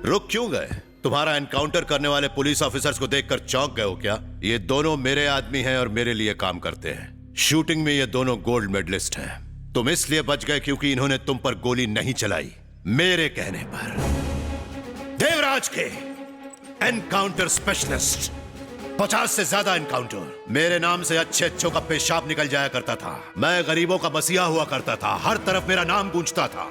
रुक क्यों गए? तुम्हारा एनकाउंटर करने वाले पुलिस ऑफिसर्स को देखकर चौंक गए हो क्या? ये दोनों मेरे आदमी हैं और मेरे लिए काम करते हैं। शूटिंग में ये दोनों गोल्ड मेडलिस्ट हैं। तुम इसलिए बच गए क्योंकि इन्होंने तुम पर गोली नहीं चलाई, मेरे कहने पर। देवराज के एनकाउंटर स्पेशलिस्ट, 50 से ज्यादा एनकाउंटर। मेरे नाम से अच्छे अच्छों का पेशाब निकल जाया करता था। मैं गरीबों का मसीहा हुआ करता था। हर तरफ मेरा नाम गूंजता था।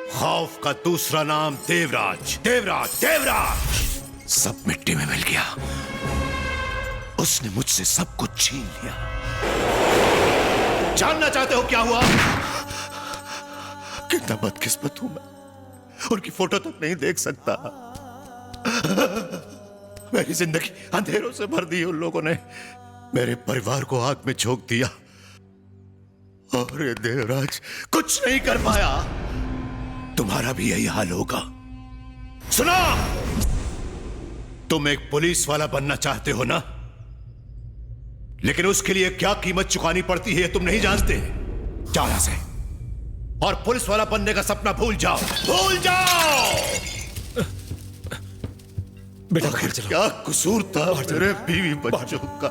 खौफ का दूसरा नाम देवराज, देवराज, देवराज। सब मिट्टी में मिल गया। उसने मुझसे सब कुछ छीन लिया। जानना चाहते हो क्या हुआ? कितना बदकिस्मत हूं मैं, उनकी फोटो तक नहीं देख सकता। मेरी जिंदगी अंधेरों से भर दी उन लोगों ने। मेरे परिवार को आग में झोंक दिया और ये देवराज कुछ नहीं कर पाया। तुम्हारा भी यही हाल होगा। सुनो, तुम एक पुलिस वाला बनना चाहते हो ना, लेकिन उसके लिए क्या कीमत चुकानी पड़ती है तुम नहीं जानते। जाओ यहां से और पुलिस वाला बनने का सपना भूल जाओ, भूल जाओ। बेटा क्या कसूर था मेरे बीवी बच्चों का?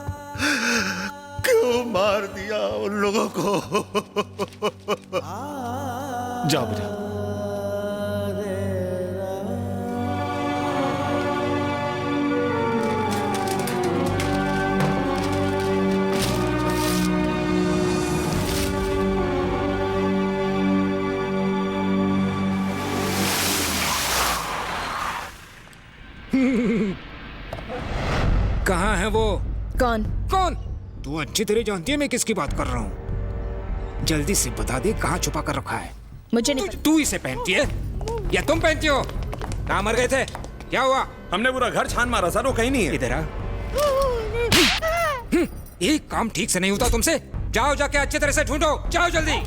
क्यों मार दिया उन लोगों को? जाओ बेटा। कहाँ है वो? कौन? कौन? तू अच्छी तरह जानती है मैं किसकी बात कर रहा हूँ। जल्दी से बता दे कहाँ छुपा कर रखा है। मुझे नहीं। तू इसे पहनती है या तुम पहनती हो? कहाँ मर गए थे? क्या हुआ? हमने पूरा घर छान मारा सर, वो कहीं नहीं है। इधर आ। एक काम ठीक से नहीं होता तुमसे। जाओ जाके अच्छी तरह से ढूंढो, जाओ जल्दी।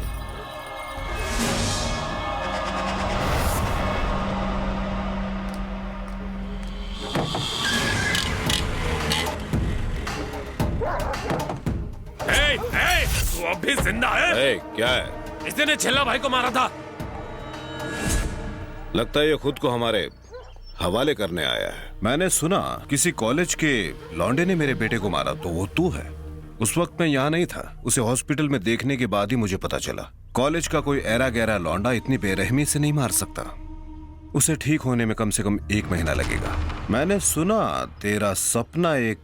तू अब भी जिंदा है? क्या है? इसने छेला भाई को मारा था। लगता है ये खुद को हमारे हवाले करने आया है। मैंने सुना किसी कॉलेज के लौंडे ने मेरे बेटे को मारा, तो वो तू है। उस वक्त मैं यहाँ नहीं था। उसे हॉस्पिटल में देखने के बाद ही मुझे पता चला कॉलेज का कोई ऐरा गहरा लौंडा इतनी बेरहमी से नहीं मार सकता। उसे ठीक होने में कम से कम 1 महीना लगेगा। मैंने सुना तेरा सपना एक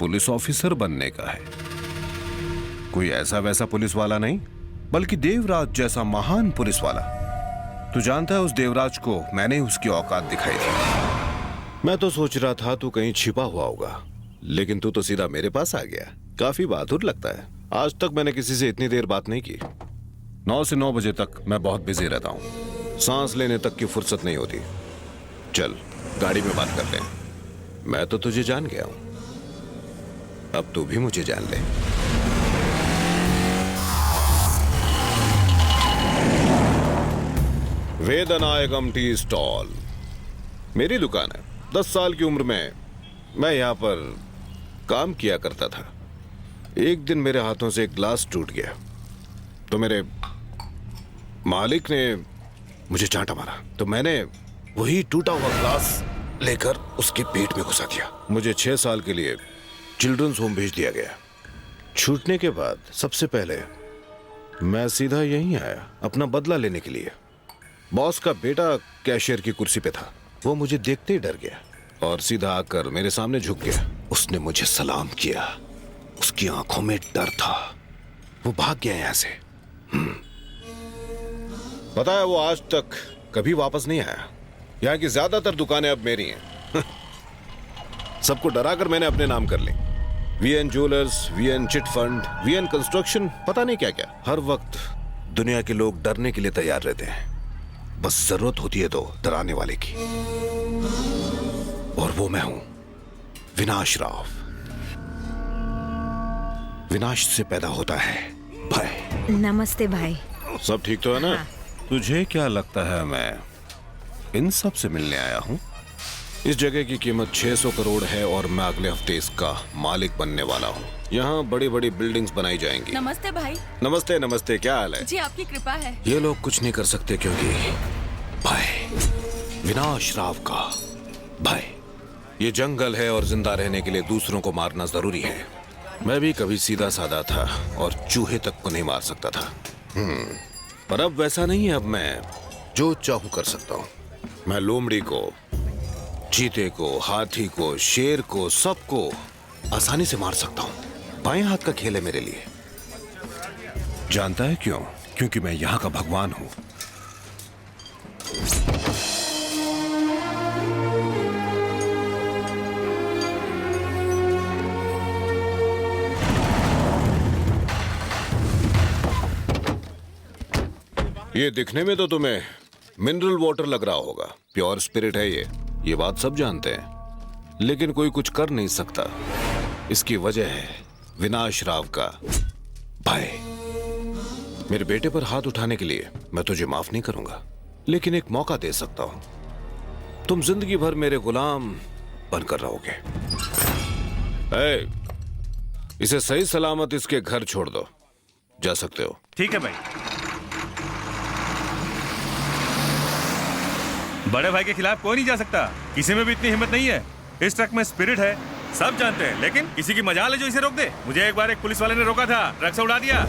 पुलिस ऑफिसर बनने का है। कोई ऐसा वैसा पुलिस वाला नहीं, बल्कि देवराज जैसा महान पुलिस वाला। तू जानता है उस देवराज को मैंने उसकी औकात दिखाई थी। मैं तो सोच रहा था तू कहीं छिपा हुआ होगा, लेकिन तू तो सीधा मेरे पास आ गया। काफी बहादुर लगता है। आज तक मैंने किसी से इतनी देर बात नहीं की। 9 से 9 बजे तक मैं बहुत बिजी रहता हूँ। सांस लेने तक की फुर्सत नहीं होती। चल गाड़ी में बात कर ले। मैं तो तुझे जान गया हूं, अब तू भी मुझे जान ले। वेदनायकम टी स्टॉल मेरी दुकान है। 10 साल की उम्र में मैं यहाँ पर काम किया करता था। एक दिन मेरे हाथों से एक ग्लास टूट गया, तो मेरे मालिक ने मुझे चांटा मारा, तो मैंने वही टूटा हुआ ग्लास लेकर उसके पेट में घुसा दिया। मुझे 6 साल के लिए चिल्ड्रंस होम भेज दिया गया। छूटने के बाद सबसे पहले मैं सीधा यहीं आया अपना बदला लेने के लिए। बॉस का बेटा कैशियर की कुर्सी पे था। वो मुझे देखते ही डर गया और सीधा आकर मेरे सामने झुक गया। उसने मुझे सलाम किया। उसकी आंखों में डर था। वो भाग गया यहां से। पता है वो आज तक कभी वापस नहीं आया। यहाँ की ज्यादातर दुकानें अब मेरी हैं। सबको डराकर मैंने अपने नाम कर ली। VN jewellers, VN chit fund, VN construction, पता नहीं क्या क्या। हर वक्त दुनिया के लोग डरने के लिए तैयार रहते हैं, बस जरूरत होती है तो डराने वाले की। और वो मैं हूं, विनाश राव। विनाश से पैदा होता है भय। नमस्ते भाई। सब ठीक तो है ना? हाँ। तुझे क्या लगता है मैं इन सब से मिलने आया हूं? इस जगह की कीमत 600 करोड़ है और मैं अगले हफ्ते इसका मालिक बनने वाला हूँ। यहाँ बड़ी बड़ी बिल्डिंग्स बनाई जाएंगी। नमस्ते भाई। नमस्ते नमस्ते, क्या हाल है? जी आपकी कृपा है। ये लोग कुछ नहीं कर सकते क्योंकि भाई विनाश राव का भय। ये जंगल है और जिंदा रहने के लिए दूसरों को मारना जरूरी है। मैं भी कभी सीधा साधा था और चूहे तक को नहीं मार सकता था। पर अब वैसा नहीं है। अब मैं जो चाहूं कर सकता हूं। मैं लोमड़ी को, चीते को, हाथी को, शेर को, सबको आसानी से मार सकता हूं। बाएं हाथ का खेल है मेरे लिए। जानता है क्यों? क्योंकि मैं यहां का भगवान हूं। ये दिखने में तो तुम्हें मिनरल वाटर लग रहा होगा। प्योर स्पिरिट है ये बात सब जानते हैं, लेकिन कोई कुछ कर नहीं सकता। इसकी वजह है विनाश राव का भय। मेरे बेटे पर हाथ उठाने के लिए मैं तुझे माफ नहीं करूंगा, लेकिन एक मौका दे सकता हूं। तुम जिंदगी भर मेरे गुलाम बनकर रहोगे। इसे सही सलामत इसके घर छोड़ दो। जा सकते हो। ठीक है भाई। बड़े भाई के खिलाफ कोई नहीं जा सकता। किसी में भी इतनी हिम्मत नहीं है। इस ट्रक में स्पिरिट है, सब जानते हैं, लेकिन किसी की मजाल है जो इसे रोक दे। मुझे एक बार एक पुलिस वाले ने रोका था, ट्रक से उड़ा दिया।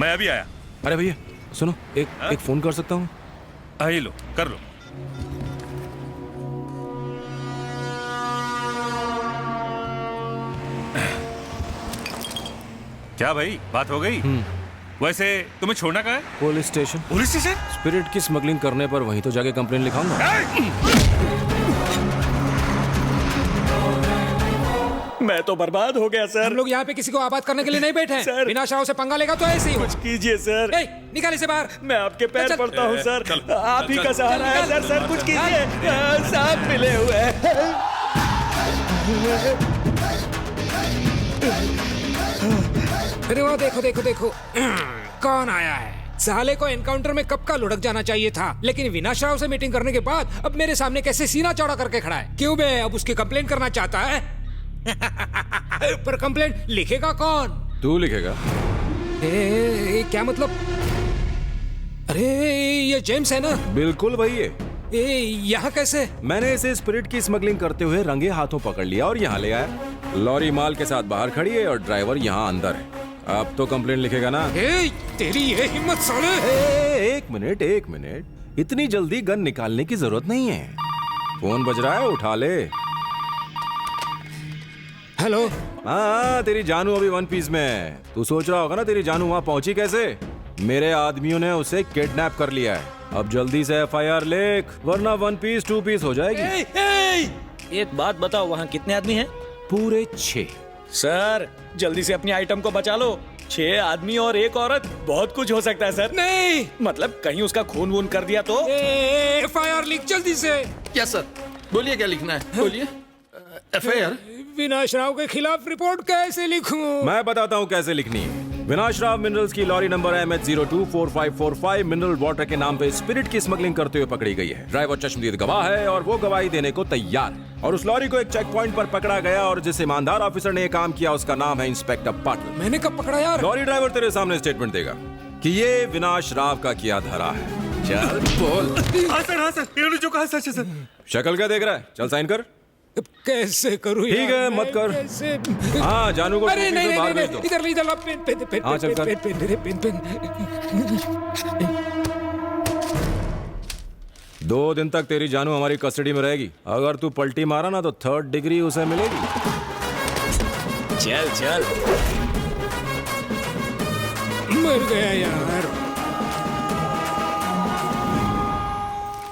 मैं अभी आया। अरे भैया सुनो, एक फोन कर सकता हूँ? आई लो, कर लो। क्या भाई, बात हो गई? वैसे तुम्हें छोड़ना कहाँ है? Police station. Police station? Spirit की स्मगलिंग करने पर वहीं तो जाके कंप्लेन लिखाऊंगा। मैं तो बर्बाद हो गया सर। हम लोग यहाँ पे किसी को आबाद करने के लिए नहीं बैठे हैं। विनाश राव से पंगा लेगा तो ऐसे ही हो। कुछ कीजिए सर। निकाल इसे बाहर। मैं आपके पैर पड़ता हूँ सर। आप ही का सहारा है सर। सर कुछ कीजिए। सांप मिले हुए हैं। अरे वो देखो देखो देखो कौन आया है। साले को एनकाउंटर में कब का लुढ़क जाना चाहिए था, लेकिन विनाश राव से मीटिंग करने के बाद अब मेरे सामने कैसे सीना चौड़ा करके खड़ा है। क्यों बे, अब उसकी कंप्लेंट करना चाहता है? पर कंप्लेंट लिखेगा कौन? तू लिखेगा। क्या मतलब? अरे ये जेम्स है ना? बिल्कुल वही है। यहाँ कैसे? मैंने इसे स्पिरिट की स्मगलिंग करते हुए रंगे हाथों पकड़ लिया और यहाँ ले आया। लॉरी माल के साथ बाहर खड़ी है और ड्राइवर यहाँ अंदर है। अब तो कंप्लेंट लिखेगा ना? तेरी ये हिम्मत साले। एक मिनट, इतनी जल्दी गन निकालने की जरूरत नहीं है। फोन बज रहा है, उठा ले। हेलो। हाँ, तेरी जानू अभी वन पीस में है। तू सोच रहा होगा ना तेरी जानू वहाँ पहुंची कैसे? मेरे आदमियों ने उसे किडनैप कर लिया है। अब जल्दी से FIR लिख, वरना वन पीस 2 पीस हो जाएगी। एक बात बताओ, वहाँ कितने आदमी हैं? पूरे 6। सर जल्दी से अपनी आइटम को बचा लो। 6 आदमी और 1 औरत, बहुत कुछ हो सकता है सर। नहीं मतलब कहीं उसका खून वून कर दिया तो? FIR लिख जल्दी से। क्या सर? बोलिए क्या लिखना है? बोलिए। FIR? विनाश राव के खिलाफ रिपोर्ट कैसे लिखूं? मैं बताता हूँ कैसे लिखनी है। विनाश राव मिनरल्स की lorry number MH024545 mineral water के नाम पे स्पिरिट की स्मगलिंग करते हुए पकड़ी गई है। ड्राइवर चश्मदीद गवाह है और वो गवाही देने को तैयार है। और उस लॉरी को एक चेक पॉइंट पर पकड़ा गया और जिस ईमानदार ऑफिसर ने ये काम किया उसका नाम है इंस्पेक्टर पाटिल। मैंने कब पकड़ा यार? लॉरी ड्राइवर तेरे सामने स्टेटमेंट देगा कि ये विनाश राव का किया धरा है। चल बोल। हाँ सर, इन्होंने जो कहा सच है सर। शक्ल क्या देख रहा है? चल साइन कर। कैसे करूं? ठीक है, मत कर। हाँ, जानू को अरे नहीं बाहर भेज दो। इधर पेन हाँ, चल कर। पेन 2 दिन तक तेरी जानू हमारी कस्टडी में रहेगी। अगर तू पलटी मारा ना तो 3rd डिग्री उसे मिलेगी। चल मर गया यार।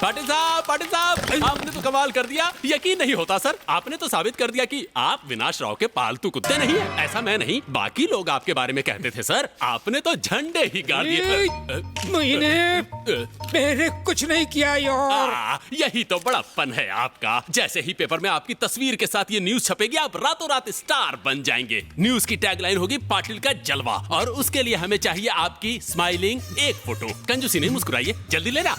पाटिल साहब, आपने तो कमाल कर दिया। यकीन नहीं होता सर, आपने तो साबित कर दिया कि आप विनाश राव के पालतू कुत्ते नहीं है। ऐसा मैं नहीं, बाकी लोग आपके बारे में कहते थे सर। आपने तो झंडे ही गाड़ दिए। मैंने कुछ नहीं किया यार। यही तो बड़प्पन है आपका। जैसे ही पेपर में आपकी तस्वीर के साथ ये न्यूज छपेगी, आप रातों रात स्टार बन जाएंगे। न्यूज की टैगलाइन होगी पाटिल का जलवा, और उसके लिए हमें चाहिए आपकी स्माइलिंग एक फोटो। कंजूसी नहीं, मुस्कुराइए, जल्दी लेना।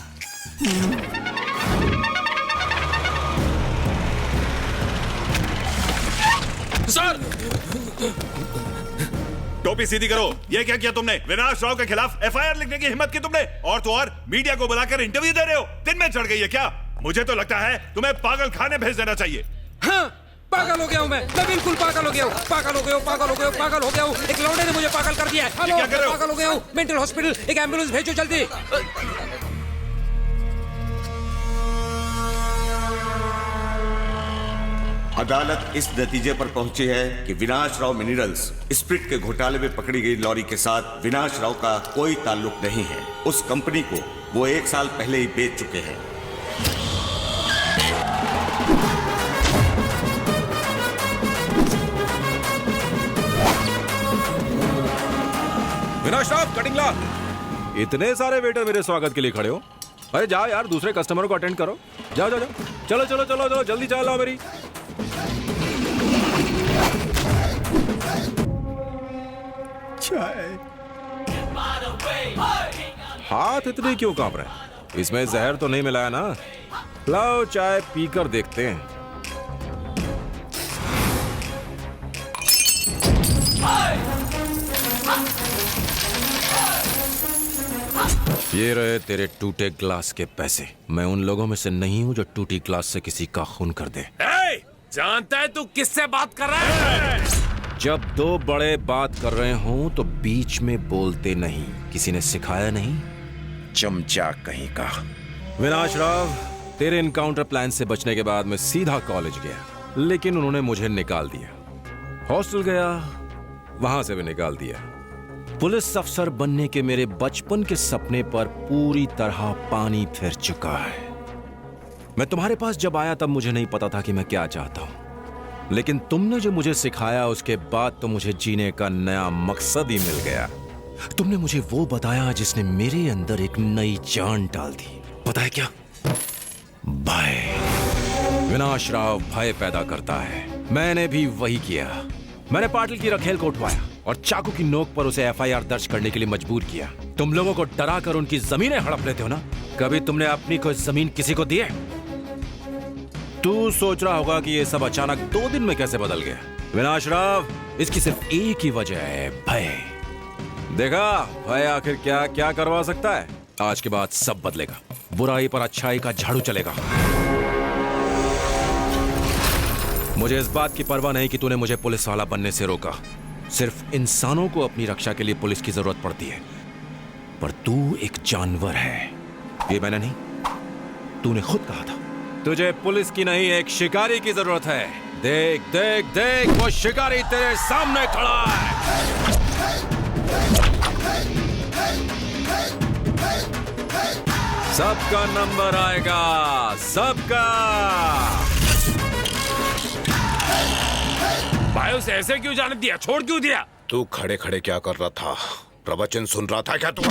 सर, टोपी सीधी करो। ये क्या किया तुमने? विनाश राव के खिलाफ FIR लिखने की हिम्मत की तुमने, और तो और मीडिया को बुलाकर इंटरव्यू दे रहे हो। दिन में चढ़ गई है क्या? मुझे तो लगता है तुम्हें पागल खाने भेज देना चाहिए। हाँ, पागल हो गया हूँ मैं बिल्कुल पागल हो गया हूँ, पागल हो गया हूँ, पागल हो गया हूँ, पागल हो गया हूँ। एक लौंडे ने मुझे पागल कर दिया है। हेलो, क्या कर रहे हो? पागल हो गया हूँ। मेंटल हॉस्पिटल, एक एम्बुलेंस भेजो जल्दी। अदालत इस नतीजे पर पहुंची है कि विनाश राव मिनरल्स स्प्रिट के घोटाले में पकड़ी गई लॉरी के साथ विनाश राव का कोई ताल्लुक नहीं है। उस कंपनी को वो 1 साल पहले ही बेच चुके हैं। विनाश राव, कटिंग ला। इतने सारे वेटर मेरे स्वागत के लिए खड़े हो। अरे जाओ यार, दूसरे कस्टमर को अटेंड करो। जाओ जाओ जाओ, चलो चलो चलो चलो, जल्दी चाय लाओ मेरी। चाय। हाथ इतने क्यों कांप रहे हैं? इसमें जहर तो नहीं मिलाया ना? लाओ चाय पीकर देखते हैं। ये रहे तेरे टूटे ग्लास के पैसे। मैं उन लोगों में से नहीं हूं जो टूटी ग्लास से किसी का खून कर दे। जानता है तू किससे बात कर रहा है? जब दो बड़े बात कर रहे हों तो बीच में बोलते नहीं। किसी ने सिखाया नहीं? चमचा कहीं का। विनाश राव, तेरे इनकाउंटर प्लान से बचने के बाद मैं सीधा कॉलेज गया, लेकिन उन्होंने मुझे निकाल दिया। हॉस्टल गया, वहां से भी निकाल दिया। पुलिस अफसर बनने के मेरे बचपन के सपने पर पूरी तरह पानी फिर चुका है। मैं तुम्हारे पास जब आया तब मुझे नहीं पता था कि मैं क्या चाहता हूं, लेकिन तुमने जो मुझे सिखाया उसके बाद तो मुझे जीने का नया मकसद ही मिल गया। तुमने मुझे वो बताया जिसने मेरे अंदर एक नई जान डाल दी। पता है क्या? भय। विनाश राव भय पैदा करता है। मैंने भी वही किया। मैंने पाटिल की रखेल को उठवाया और चाकू की नोक पर उसे एफआईआर दर्ज करने के लिए मजबूर किया। तुम लोगों को डरा कर उनकी जमीनें हड़प लेते हो ना? कभी तुमने अपनी कोई जमीन किसी को दी है? तू सोच रहा होगा कि ये सब अचानक 2 दिन में कैसे बदल गया। विनाश राव, इसकी सिर्फ एक ही वजह है, भय। देखा भय आखिर क्या क्या करवा सकता है? आज के बाद सब बदलेगा। बुराई पर अच्छाई का झाड़ू चलेगा। मुझे इस बात की परवाह नहीं कि तूने मुझे पुलिस वाला बनने से रोका। सिर्फ इंसानों को अपनी रक्षा के लिए पुलिस की जरूरत पड़ती है, पर तू एक जानवर है। ये मैंने नहीं, तूने खुद कहा था। तुझे पुलिस की नहीं, एक शिकारी की जरूरत है। देख देख देख, वो शिकारी तेरे सामने खड़ा है। सबका नंबर आएगा, सबका। भाई उसे ऐसे क्यों जाने दिया? छोड़ क्यों दिया? तू खड़े खड़े क्या कर रहा था? प्रवचन सुन रहा था क्या तू?